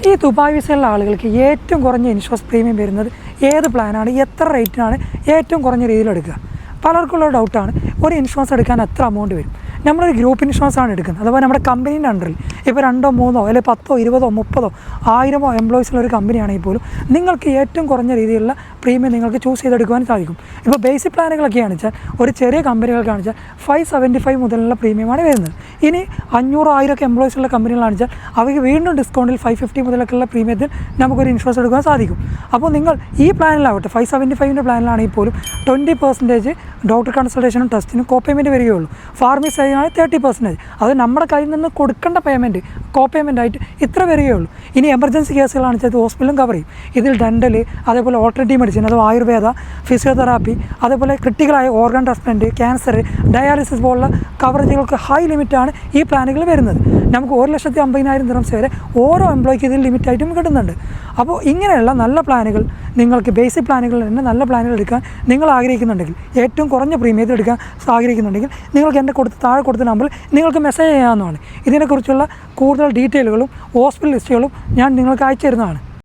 ഈ ദുബായ് വിസയുള്ള ആളുകൾക്ക് ഏറ്റവും കുറഞ്ഞ ഇൻഷുറൻസ് പ്രീമിയം വരുന്നത് ഏത് പ്ലാനാണ്, എത്ര റേറ്റിനാണ് ഏറ്റവും കുറഞ്ഞ രീതിയിൽ എടുക്കുക? പലർക്കുള്ള ഡൗട്ടാണ്. ഒരു ഇൻഷുറൻസ് എടുക്കാൻ എത്ര എമൗണ്ട് വരും? നമ്മളൊരു ഗ്രൂപ്പ് ഇൻഷുറൻസ് ആണ് എടുക്കുന്നത്. അതുപോലെ നമ്മുടെ കമ്പനീൻ്റെ അണ്ടറിൽ ഇപ്പോൾ 2, 3 അല്ലെങ്കിൽ 10, 20, 30, 1000 എംപ്ലോയീസുള്ള ഒരു കമ്പനിയാണെങ്കിൽ പോലും നിങ്ങൾക്ക് ഏറ്റവും കുറഞ്ഞ രീതിയിലുള്ള പ്രീമിയം നിങ്ങൾക്ക് ചൂസ് ചെയ്തെടുക്കുവാൻ സാധിക്കും. ഇപ്പോൾ ബേസിക് പ്ലാനുകളൊക്കെയാണ് വെച്ചാൽ ഒരു ചെറിയ കമ്പനികൾക്കാണ് വെച്ചാൽ 575 മുതലുള്ള പ്രീമിയമാണ് വരുന്നത്. ഇനി 500, 1000 എംപ്ലോയീസുള്ള കമ്പനികളാണ് വെച്ചാൽ അവർക്ക് വീണ്ടും ഡിസ്കൗണ്ടിൽ 550 മുതലൊക്കെയുള്ള പ്രീമിയത്തിൽ നമുക്കൊരു ഇൻഷുറൻസ് എടുക്കാൻ സാധിക്കും. അപ്പോൾ നിങ്ങൾ ഈ പ്ലാനിലാവട്ടെ 575 പ്ലാനിലാണെങ്കിൽ പോലും 20% ഡോക്ടർ കൺസൾട്ടേഷനും ടെസ്റ്റിനും കോ പേയ്മെൻറ്റ് വരികയുള്ളൂ. ഫാർമസി ആയി 30%. അത് നമ്മുടെ കയ്യിൽ നിന്ന് കൊടുക്കേണ്ട പേയ്മെൻറ്റ് കോ പേയ്മെൻ്റ് ആയിട്ട് ഇത്ര വരികയുള്ളൂ. ഇനി എമർജൻസി കേസുകളാണ് വെച്ചാൽ ഹോസ്പിറ്റലും കവർ ചെയ്യും. ഇതിൽ ഡെൻ്റൽ, അതേപോലെ ഓൾട്ടർനേറ്റീവ് മെഡിസിൻ, അഥവാ ആയുർവേദ, ഫിസിയോതെറാപ്പി, അതേപോലെ ക്രിട്ടിക്കലായ ഓർഗൻ ട്രാൻസ്പ്ലാന്റ്, ക്യാൻസർ, ഡയാലിസിസ് പോലുള്ള കവറേജുകൾക്ക് ഹൈ ലിമിറ്റാണ് ഈ പ്ലാനുകൾ വരുന്നത്. നമുക്ക് 1,50,000 ദിർഹംസ് വരെ ഓരോ എംപ്ലോയിക്ക് ഇതിൽ ലിമിറ്റായിട്ടും കിട്ടുന്നുണ്ട്. അപ്പോൾ ഇങ്ങനെയുള്ള നല്ല പ്ലാനുകൾ നിങ്ങൾക്ക് ബേസിക് പ്ലാനുകളിൽ തന്നെ നല്ല പ്ലാനുകൾ എടുക്കാൻ നിങ്ങൾ ആഗ്രഹിക്കുന്നുണ്ടെങ്കിൽ, ഏറ്റവും കുറഞ്ഞ പ്രീമിയത്തിൽ എടുക്കാൻ ആഗ്രഹിക്കുന്നുണ്ടെങ്കിൽ നിങ്ങൾക്ക് എൻ്റെ താഴെ കൊടുത്ത നമ്പറിൽ നിങ്ങൾക്ക് മെസ്സേജ് ചെയ്യാവുന്നതാണ്. ഇതിനെക്കുറിച്ചുള്ള കൂടുതൽ ഡീറ്റെയിലുകളും ഹോസ്പിറ്റൽ ലിസ്റ്റുകളും ഞാൻ നിങ്ങൾക്ക് അയച്ചു തരുന്നതാണ്.